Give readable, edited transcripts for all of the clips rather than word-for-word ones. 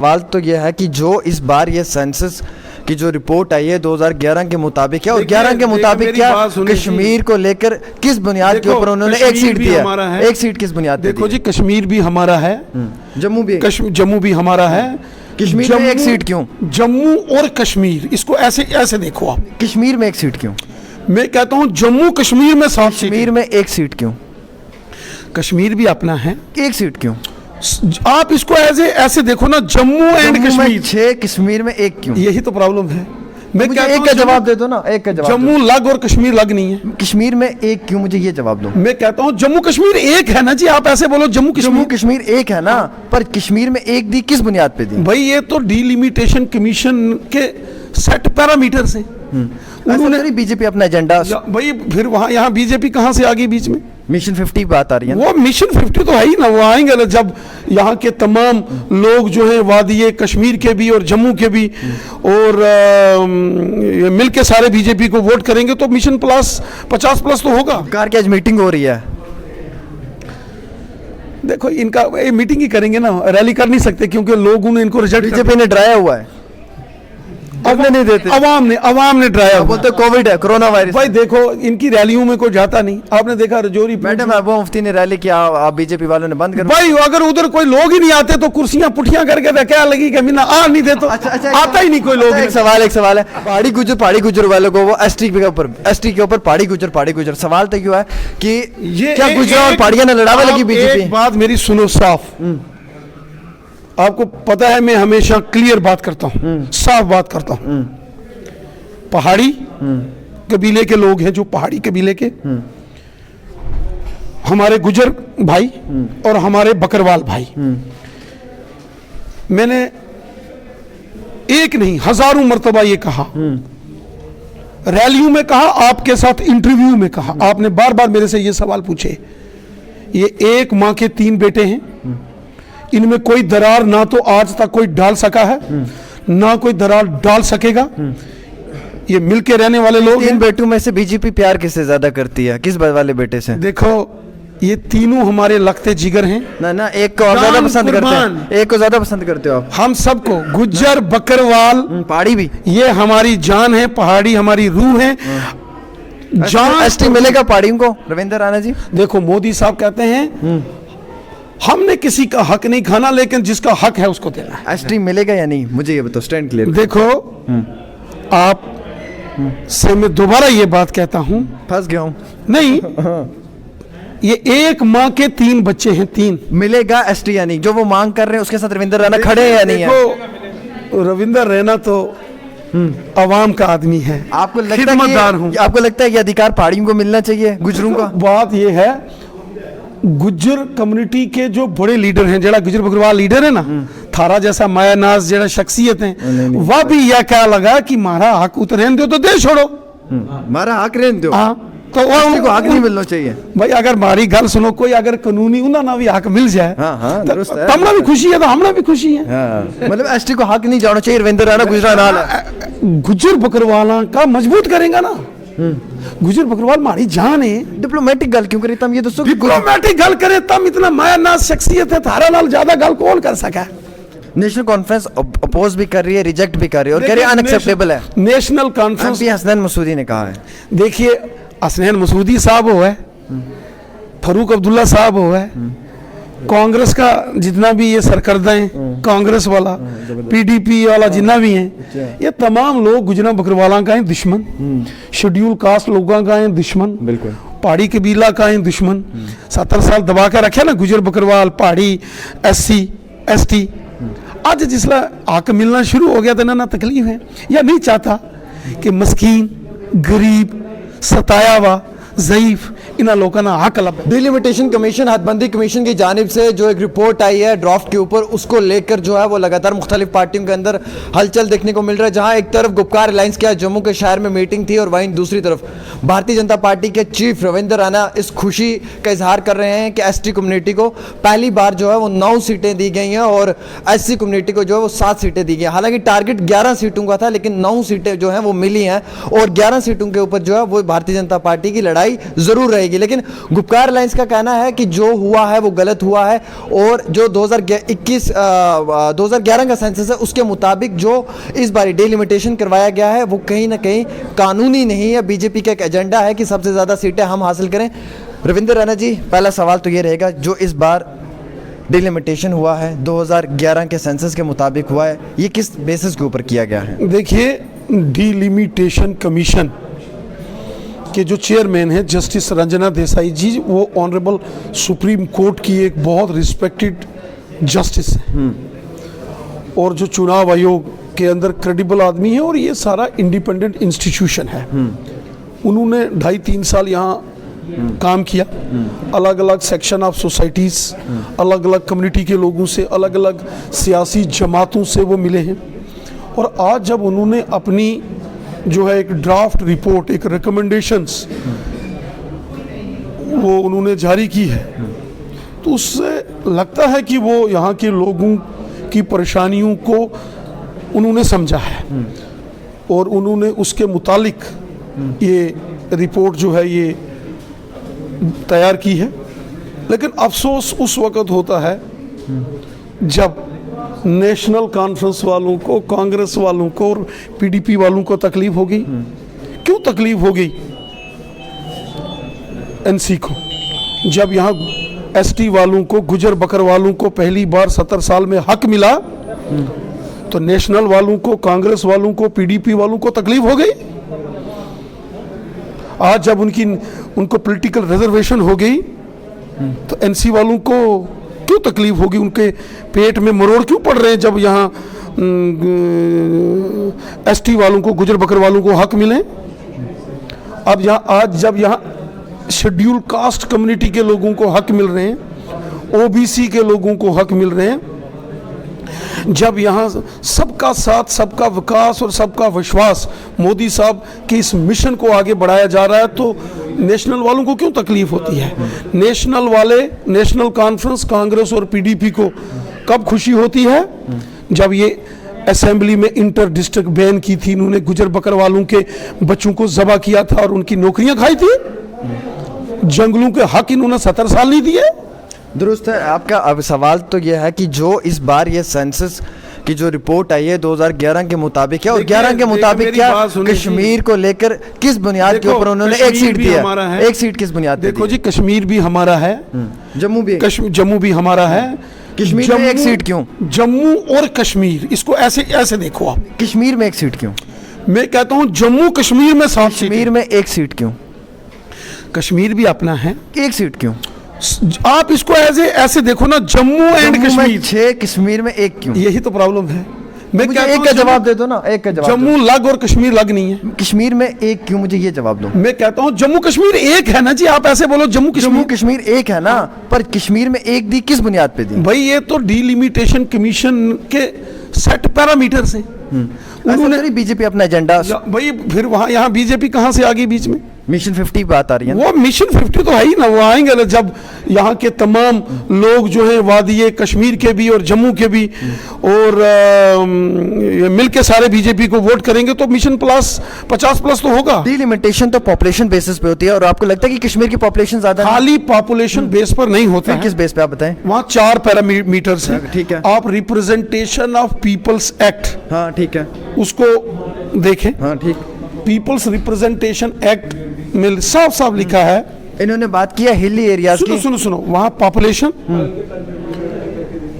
सवाल तो यह है कि जो इस बार ये सेंसस की जो रिपोर्ट आई है 2011 के मुताबिक है, और 11 के मुताबिक क्या कश्मीर को लेकर किस बुनियाद के ऊपर उन्होंने एक सीट दिया, एक सीट किस बुनियाद पे? देखो जी, कश्मीर भी हमारा है, जम्मू भी हमारा है। कश्मीर में एक सीट क्यों? जम्मू और कश्मीर, इसको ऐसे ऐसे देखो आप। कश्मीर में एक सीट क्यों? मैं कहता हूं जम्मू कश्मीर में 7 सीट। कश्मीर में एक सीट क्यों? कश्मीर भी अपना है, एक सीट क्यों? आप इसको ऐसे देखो ना, जम्मू एंड कश्मीर 6, कश्मीर में एक क्यों? यही तो प्रॉब्लम है। मैं कहता एक का जवाब दे दो ना, एक का जवाब। जम्मू लग और कश्मीर लग नहीं है। कश्मीर में एक क्यों, मुझे ये जवाब दो। मैं कहता हूं जम्मू कश्मीर एक है ना जी, आप ऐसे बोलो जम्मू कश्मीर एक है ना, पर कश्मीर में एक दी किस बुनियाद पे दी? भाई ये तो डिलिमिटेशन कमीशन के सेट पैरामीटर्स हैं। उन्होंने बीजेपी अपना एजेंडा भाई, फिर वहां यहाँ बीजेपी कहां से आ गई बीच में? मिशन 50 बात आ रही है। वो मिशन 50 तो है ही ना, वो आएंगे ना जब यहाँ के तमाम लोग जो हैं वादी कश्मीर के भी और जम्मू के भी और मिलके सारे बीजेपी को वोट करेंगे तो मिशन प्लस 50+ तो होगा। सरकार की आज मीटिंग हो रही है, देखो इनका ये मीटिंग ही करेंगे ना, रैली कर नहीं सकते क्योंकि लोगों ने इनको रिजेक्ट, बीजेपी ने डराया हुआ है, अब नहीं देते। अवाम ने डराया, बोलते कोविड है, कोरोना वायरस। भाई देखो इनकी रैलियों में कोई जाता नहीं, आपने देखा रजौरी मैडम महबूबा मुफ्ती ने रैली किया, आप बीजेपी वालों ने बंद कर। भाई अगर उधर कोई लोग ही नहीं आते तो कुर्सियां पुठियां करके तो क्या लगी कि मिलना आ नहीं दे तो आता ही नहीं कोई लोग। एक सवाल है, पहाड़ी गुजर वालों को वो एसटी के ऊपर पहाड़ी गुजर सवाल तो क्यों है कि ये क्या गुजर और पहाड़ियां ने लड़ावा लगी बीजेपी? एक बात मेरी सुनो साफ, आपको पता है मैं हमेशा क्लियर बात करता हूं, साफ बात करता हूं। पहाड़ी कबीले के लोग हैं, जो पहाड़ी कबीले के हमारे गुजर भाई और हमारे बकरवाल भाई, मैंने एक नहीं हजारों मर्तबा ये कहा, रैलियों में कहा, आपके साथ इंटरव्यू में कहा, आपने बार बार मेरे से ये सवाल पूछे। ये एक मां के 3 बेटे हैं, इनमें कोई दरार ना तो आज तक कोई डाल सका है, ना कोई दरार डाल सकेगा। ये मिलके रहने वाले लोग। 3 बेटों में से बीजेपी प्यार किससे ज्यादा करती है, किस वाले बेटे से? देखो ये तीनों हमारे लगते जिगर हैं ना, एक को ज्यादा पसंद करते हैं, एक को ज्यादा पसंद करते हो आप? हम सबको, गुज्जर बकरवाल पहाड़ी भी, ये हमारी जान है, पहाड़ी हमारी रूह है। जान एसटी मिलेगा पहाड़ियों को रविंद्र राणा जी? देखो मोदी साहब कहते हैं हमने किसी का हक नहीं खाना, लेकिन जिसका हक है उसको देना है। एसटी मिलेगा या नहीं, मुझे ये बताओ, स्टैंड क्लियर। देखो आप से मैं दोबारा ये बात कहता हूं, फंस गया हूं। नहीं ये एक माँ के 3 बच्चे हैं, 3 मिलेगा एसटी या नहीं? जो वो मांग कर रहे हैं उसके साथ रविंद्र राणा खड़े हैं या नहीं है? देखो रविंद्र राणा तो अवाम का आदमी है, आपको लगता है कि अधिकार पहाड़ियों को मिलना चाहिए, गुजरों का? बात ये है, गुज्जर कम्युनिटी के जो बड़े लीडर हैं, जरा गुज्जर बकरवाल लीडर है ना, थारा जैसा मायानाज जरा शख्सियत है, वह भी यह क्या लगा कि मारा हक उतरेन दो तो दे छोड़ो, मारा हक रहने दो। हाँ, तो वो हक नहीं मिलना चाहिए। भाई अगर मारी गल सुनो, कोई अगर कानूनी उन्हें ना भी हक मिल जाए, तमना भी खुशी है तो हमने भी खुशी है। मतलब एसटी को हक नहीं जाना चाहिए, रविंद्र राणा गुजरात गुज्जर बकरवाल का मजबूत करेंगे ना, गुजर बकरवाल हमारी जान है। डिप्लोमेटिक गल क्यों करे तम, ये दोस्तों डिप्लोमेटिक गल करे तम, इतना मायानाज शख्सियत है, थारा नाल ज्यादा गल कौन कर सका? नेशनल कॉन्फ्रेंस अपोज भी कर रही है, रिजेक्ट भी कर रही है और कह रही है अनएक्सेप्टेबल है। नेशनल कॉन्फ्रेंस हसनैन मसूदी ने कहा है। देखिए हसनैन मसूदी साहब हो है, फारूक अब्दुल्ला साहब हो है, कांग्रेस का जितना भी ये सरकर्दा है, कांग्रेस वाला, पीडीपी वाला जितना भी है, ये तमाम लोग गुजरा बकरवाला का है दुश्मन, शेड्यूल कास्ट लोगों का है दुश्मन, बिल्कुल पहाड़ी कबीला का है दुश्मन। 70 साल दबा के रखे ना गुजर बकरवाल, पहाड़ी, SC ST। आज जिसला हक मिलना शुरू हो गया तो ना तकलीफ है, या नहीं चाहता कि मस्कीन गरीब सताया हुआ ज़ईफ इन लोगों का हक लब। डिलिमिटेशन कमीशन, हदबंदी कमीशन की जानिब से जो एक रिपोर्ट आई है ड्राफ्ट के ऊपर, उसको लेकर जो है वो लगातार मुख्तलिफ पार्टियों के अंदर हलचल देखने को मिल रहा है। जहां एक तरफ गुपकार अलायंस के जम्मू के शहर में मीटिंग थी और वहीं दूसरी तरफ भारतीय जनता पार्टी के चीफ रविंद्र राणा इस खुशी का इजहार कर रहे हैं कि ST कम्युनिटी को पहली बार जो है वो 9 सीटें दी गई हैं और SC कम्युनिटी को जो है वो 7 सीटें दी गई हैं। हालांकि टारगेट 11 सीटों का था, लेकिन 9 सीटें जो हैं वो मिली हैं और 11 सीटों के ऊपर जो है वो भारतीय जनता पार्टी की लड़ाई जरूर रहेगी। बनेगी। लेकिन गुपकार अलायंस का कहना है कि जो हुआ है वो गलत हुआ है और जो 2011 का सेंसस है उसके मुताबिक जो इस बार डिलिमिटेशन करवाया गया है वो कहीं ना कहीं कानूनी नहीं है। बीजेपी का एक एजेंडा है कि सबसे ज़्यादा सीटें हम हासिल करें। रविंद्र रैना जी, पहला सवाल तो ये रहेगा, जो इस बार डिलिमिटेशन हुआ है 2011 के सेंसस के मुताबिक हुआ है, ये किस बेसिस के ऊपर किया गया है? देखिए, डिलिमिटेशन कमीशन के जो चेयरमैन हैं जस्टिस रंजना देसाई जी, वो ऑनरेबल सुप्रीम कोर्ट की एक बहुत रिस्पेक्टेड जस्टिस है और जो चुनाव आयोग के अंदर क्रेडिबल आदमी है और ये सारा इंडिपेंडेंट इंस्टीट्यूशन है। उन्होंने 2.5-3 साल यहाँ काम किया, अलग अलग सेक्शन ऑफ सोसाइटीज़, अलग अलग कम्युनिटी के लोगों से, अलग अलग सियासी जमातों से वो मिले हैं और आज जब उन्होंने अपनी जो है एक ड्राफ्ट रिपोर्ट, एक रिकमेंडेशंस वो उन्होंने जारी की है, तो उससे लगता है कि वो यहाँ के लोगों की परेशानियों को उन्होंने समझा है और उन्होंने उसके मुतालिक ये रिपोर्ट जो है ये तैयार की है। लेकिन अफसोस उस वक़्त होता है जब नेशनल कॉन्फ्रेंस वालों को, कांग्रेस वालों को और पीडीपी वालों को तकलीफ हो गई। क्यों तकलीफ हो गई? एनसी को, जब यहाँ एसटी वालों को, गुजर बकर वालों को पहली बार 70 साल में हक मिला तो नेशनल वालों को, कांग्रेस वालों को, पीडीपी वालों को तकलीफ हो गई। आज जब उनको पॉलिटिकल रिजर्वेशन हो गई तो एनसी वालों को क्यों तकलीफ होगी? उनके पेट में मरोड़ क्यों पड़ रहे हैं जब यहाँ एसटी वालों को, गुजर बकर वालों को हक मिले? अब यहाँ आज जब यहाँ शेड्यूल कास्ट कम्युनिटी के लोगों को हक मिल रहे हैं, ओबीसी के लोगों को हक मिल रहे हैं, जब यहाँ सबका साथ, सबका विकास और सबका विश्वास मोदी साहब के इस मिशन को आगे बढ़ाया जा रहा है, तो नेशनल वालों को क्यों तकलीफ होती है? नेशनल वाले, नेशनल कॉन्फ्रेंस, कांग्रेस और पीडीपी को कब खुशी होती है? जब ये असेंबली में इंटर डिस्ट्रिक्ट बैन की थी, इन्होंने गुजर बकर वालों के बच्चों को ज़बह किया था और उनकी नौकरियां खाई थी। जंगलों के हक इन्होंने 70 साल नहीं दिए। दुरुस्त है आपका। अब सवाल तो यह है कि जो इस बार ये सेंसस की जो रिपोर्ट आई है 2011 के मुताबिक है और 11 के मुताबिक क्या कश्मीर को लेकर किस बुनियाद के ऊपर उन्होंने एक सीट दी है? एक सीट किस बुनियाद पे? देखो जी, कश्मीर भी हमारा है, जम्मू भी हमारा है। कश्मीर में एक सीट क्यों? जम्मू और कश्मीर, इसको ऐसे देखो आप। कश्मीर में एक सीट क्यों? मैं कहता हूँ जम्मू कश्मीर में 7 सीट। कश्मीर में एक सीट क्यों? कश्मीर भी अपना है, एक सीट क्यों? आप इसको ऐसे देखो ना, जम्मू एंड कश्मीर 6, कश्मीर में एक क्यों? यही तो प्रॉब्लम है। मैं मुझे एक का जवाब दे दो ना, एक का जवाब। जम्मू लग और कश्मीर लग नहीं है। कश्मीर में एक क्यों? मुझे ये जवाब दो। मैं कहता हूँ जम्मू कश्मीर एक है ना जी, आप ऐसे बोलो जम्मू कश्मीर एक है ना, पर कश्मीर में एक दी किस बुनियाद पे दी? भाई ये तो डिलिमिटेशन कमीशन के सेट पैरामीटर्स हैं। उन्होंने बीजेपी अपना एजेंडा भाई, फिर वहाँ यहाँ बीजेपी कहाँ से आ गई बीच में? मिशन 50 बात आ रही है। वो मिशन 50 तो है ही ना, वो आएंगे ना जब यहाँ के तमाम लोग जो हैं वादी कश्मीर के भी और जम्मू के भी और मिलके सारे बीजेपी को वोट करेंगे तो मिशन प्लस 50+ तो होगा। डिलिमिटेशन तो पॉपुलेशन बेसिस पे होती है और आपको लगता है कि कश्मीर की पॉपुलेशन ज्यादा है? खाली पॉपुलेशन बेस पर नहीं होता है। किस बेस पे आप बताएं? वहाँ 4 पैरामीटर्स हैं। ठीक है। आप रिप्रेजेंटेशन ऑफ पीपल्स एक्ट, हाँ ठीक है, उसको देखें। हाँ ठीक। पीपल्स रिप्रेजेंटेशन एक्ट में साफ लिखा है। इन्होंने बात किया हिली एरियाज की। सुनो, वहाँ पॉपुलेशन,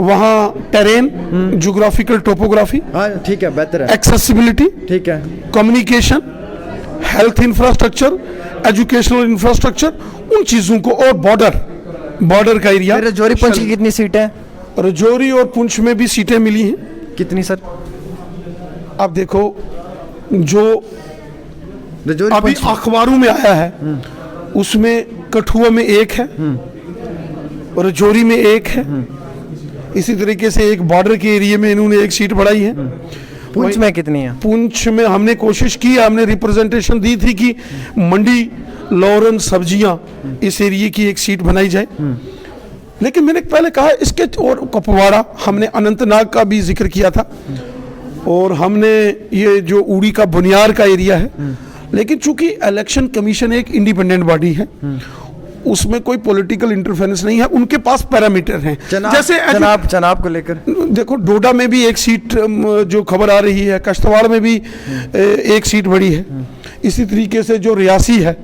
वहाँ टेरेन, ज्योग्राफिकल टोपोग्राफी, हाँ ठीक है, बेहतर है, एक्सेसिबिलिटी, ठीक है, communication, health infrastructure, educational infrastructure, उन चीजों को, और बॉर्डर का एरिया। रजौरी पुंछ की कितनी सीटें हैं? रजौरी और पुंछ में भी सीटें मिली हैं। कितनी सर? आप देखो, जो अभी अखबारों में आया है उसमें कठुआ में एक है, रजौरी में एक है, इसी तरीके से एक बॉर्डर के एरिया में इन्होंने एक सीट बढ़ाई है। पुंछ में कितनी है? पुंछ में हमने कोशिश की, हमने रिप्रेजेंटेशन दी थी कि मंडी, लॉरेंस, सब्जियां, इस एरिया की एक सीट बनाई जाए, लेकिन मैंने पहले कहा इसके, और कुपवाड़ा, हमने अनंतनाग का भी जिक्र किया था, और हमने ये जो उड़ी का बुनियार का एरिया है, लेकिन चूंकि इलेक्शन कमीशन एक इंडिपेंडेंट बॉडी है, उसमें कोई पॉलिटिकल इंटरफेरेंस नहीं है, उनके पास पैरामीटर हैं। जैसे चनाब को लेकर देखो, डोडा में भी एक सीट जो खबर आ रही है, कश्तवाड़ में भी एक सीट बढ़ी है। इसी तरीके से जो रियासी है,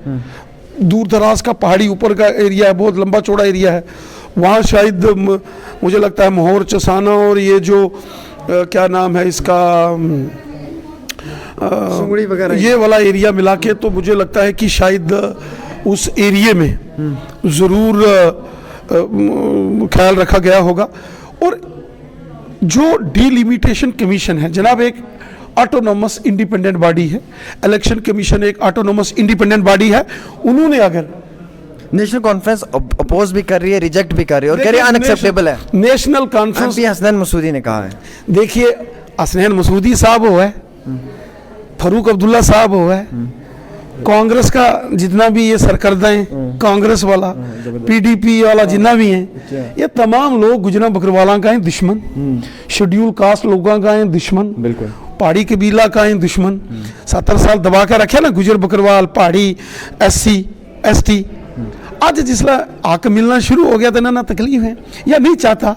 दूर दराज का पहाड़ी ऊपर का एरिया है, बहुत लंबा चौड़ा एरिया है, वहाँ शायद मुझे लगता है मोहर चसाना और ये जो क्या नाम है इसका सुंगड़ी वगैरह, ये वाला एरिया मिला के, तो मुझे लगता है कि शायद उस एरिया में ज़रूर ख्याल रखा गया होगा। और जो डिलिमिटेशन कमीशन है जनाब, एक ऑटोनोमस इंडिपेंडेंट बॉडी है, इलेक्शन कमीशन एक ऑटोनोमस इंडिपेंडेंट बॉडी है। उन्होंने अगर नेशनल कॉन्फ्रेंस अपोज भी कर रही है, रिजेक्ट भी कर रही है और कह रही है अनएक्सेप्टेबल है। नेशनल कॉन्फ्रेंस हसनैन मसूदी ने कहा है, देखिए हसनैन मसूदी साहब हो है, फारूक अब्दुल्ला साहब हो है, कांग्रेस का जितना भी ये सरकर्दा है, कांग्रेस वाला, पीडीपी वाला जितना भी है, ये तमाम लोग गुजरा बकरवाला का है दुश्मन, शेड्यूल कास्ट लोगों का है दुश्मन, बिल्कुल पहाड़ी कबीला का है दुश्मन। 70 साल दबा के रखे ना गुजर बकरवाल, पहाड़ी, SC ST। आज जिसला हक मिलना शुरू हो गया था ना तकलीफ है, या नहीं चाहता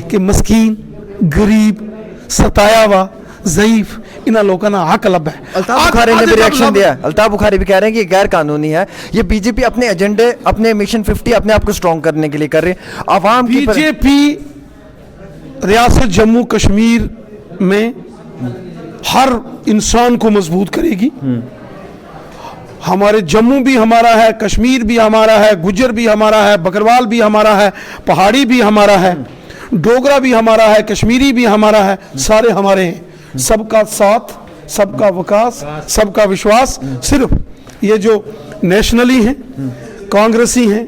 कि मस्कीन, गरीब, सताया हुआ, ज़ईफ इन लोगों का हक लब है। अल्ताफ बुखारी ने भी रिएक्शन दिया है। अल्ताफ बुखारी भी कह रहे हैं कि गैर कानूनी है, ये बीजेपी अपने एजेंडे, अपने मिशन 50 अपने आप को स्ट्रॉन्ग करने के लिए कर रही है। आवाम की बीजेपी रियासत जम्मू कश्मीर में हर इंसान को मजबूत करेगी। हमारे जम्मू भी हमारा है, कश्मीर भी हमारा है, गुज्जर भी हमारा है, बकरवाल भी हमारा है, पहाड़ी भी हमारा है, डोगरा भी हमारा है, कश्मीरी भी हमारा है, सारे हमारे हैं। सबका साथ, सबका विकास, सबका विश्वास। सिर्फ ये जो नेशनली हैं, कांग्रेसी हैं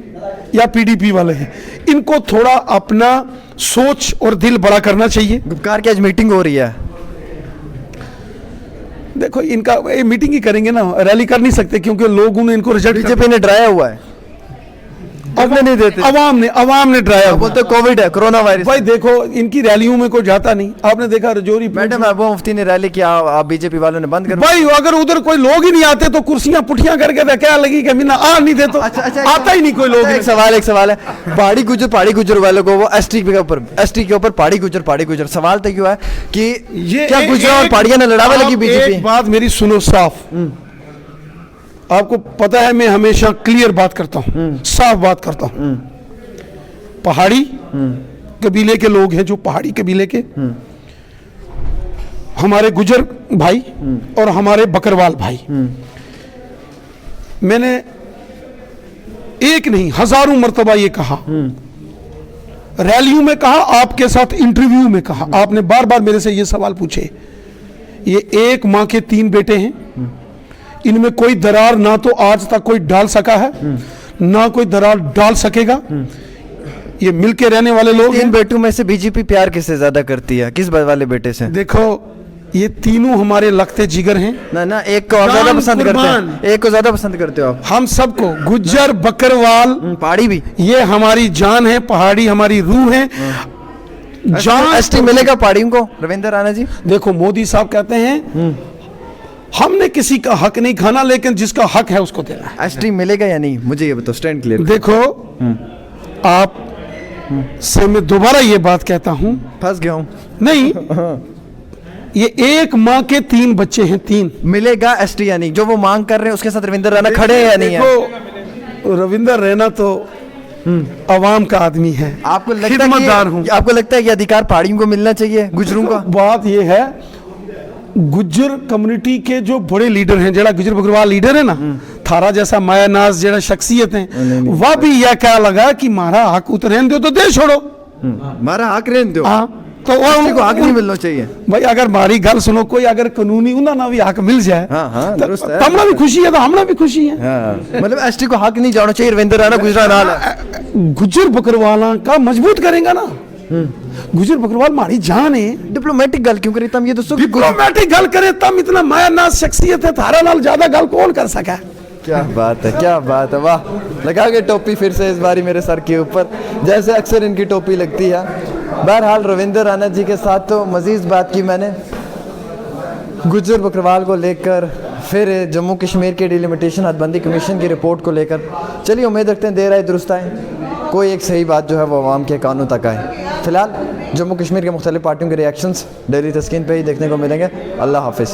या पीडीपी वाले हैं, इनको थोड़ा अपना सोच और दिल बड़ा करना चाहिए। गुपकार की आज मीटिंग हो रही है, देखो इनका ये मीटिंग ही करेंगे ना, रैली कर नहीं सकते क्योंकि लोगों ने इनको रिजेक्ट, बीजेपी ने डराया हुआ है, अपने नहीं देते, अवाम ने डराया, बोलते कोविड है, कोरोना वायरस। भाई देखो इनकी रैलियों में कोई जाता नहीं, आपने देखा रजौरी मैडम महबूबा मुफ्ती ने रैली किया, आप बीजेपी वालों ने बंद कर। भाई अगर उधर कोई लोग ही नहीं आते तो कुर्सियां पुठियां करके तो क्या लगी कि मिना आ नहीं दे तो आता ही नहीं कोई लोग। एक सवाल है, पहाड़ी गुजर वालों को वो एसटी के ऊपर पहाड़ी गुजर सवाल तो क्यों है कि क्या गुजर और पहाड़ियां ने लड़ावा लगी बीजेपी। एक बात मेरी सुनो साफ, आपको पता है मैं हमेशा क्लियर बात करता हूं, साफ बात करता हूं। पहाड़ी कबीले के लोग हैं, जो पहाड़ी कबीले के, हमारे गुजर भाई और हमारे बकरवाल भाई, मैंने एक नहीं हजारों मर्तबा ये कहा, रैलियों में कहा, आपके साथ इंटरव्यू में कहा, आपने बार बार मेरे से ये सवाल पूछे। ये एक मां के 3 बेटे हैं, इनमें कोई दरार ना तो आज तक कोई डाल सका है, ना कोई दरार डाल सकेगा। ये मिलके रहने वाले लोग। इन बेटों में से बीजेपी प्यार किससे ज्यादा करती है, किस वाले बेटे से? देखो ये तीनों हमारे लगते जिगर हैं ना, एक को और ज्यादा पसंद करते हैं, एक को ज्यादा पसंद करते हो आप? हम सबको, गुज्जर बकरवाल पहाड़ी भी, ये हमारी जान है, पहाड़ी हमारी रूह है। जान एसटी मिलेगा पहाड़ियों को रविंद्र राणा जी? देखो मोदी साहब कहते हैं हमने किसी का हक नहीं खाना, लेकिन जिसका हक है उसको देना है। एसटी मिलेगा या नहीं, मुझे ये बताओ, स्टैंड क्लियर। देखो आप से मैं दोबारा ये बात कहता हूं, फंस गया हूं नहीं, ये एक माँ के 3 बच्चे हैं, 3 मिलेगा एसटी या नहीं? जो वो मांग कर रहे हैं उसके साथ रविंद्र राणा खड़े हैं या नहीं है? देखो रविंद्र रैना तो अवाम का आदमी है, आपको लगता है कि अधिकार पहाड़ियों को मिलना चाहिए, गुजरों का? बात ये है, गुज्जर कम्युनिटी के जो बड़े लीडर हैं, जरा गुजर बकरवाल लीडर है ना, थारा जैसा मायानाज जरा शख्सियत है, वह भी यह क्या लगा कि मारा हक उतरेन दो तो दे छोड़ो, मारा हक रहने दो। हाँ, तो को हक नहीं मिलना चाहिए भाई। अगर मारी गल सुनो, कोई अगर कानूनी उन्हें ना भी हक मिल जाए, तमना भी खुशी है तो हमने भी खुशी है। मतलब एसटी को हक नहीं जाना चाहिए, रविंद्र राणा गुजरा नाल गुजर बकरवाला का मजबूत करेगा ना, गुजर बकरवाल मारी जान है। डिप्लोमेटिक गल क्यों करे तम, ये दोस्तों डिप्लोमेटिक गल करे तम, इतना मायानाज शख्सियत है, थारा नाल ज्यादा गल कौन कर सका। क्या बात है, क्या बात है, वाह। लगा के टोपी फिर से इस बारी मेरे सर के ऊपर, जैसे अक्सर इनकी टोपी लगती है। बहरहाल रविंद्र राणा जी के साथ तो मजीद बात की मैंने, गुज्जर बकरवाल को लेकर फिर जम्मू कश्मीर के डिलिमिटेशन हदबंदी कमीशन की रिपोर्ट को लेकर चलिए उम्मीद रखते हैं देर आए दुरुस्त आए, कोई एक सही बात जो है वो आवाम के कानों तक आए। फ़िलहाल जम्मू कश्मीर के मुख्तलिफ पार्टियों के रिएक्शंस डेली तस्कीन पे ही देखने को मिलेंगे। अल्लाह हाफिज़।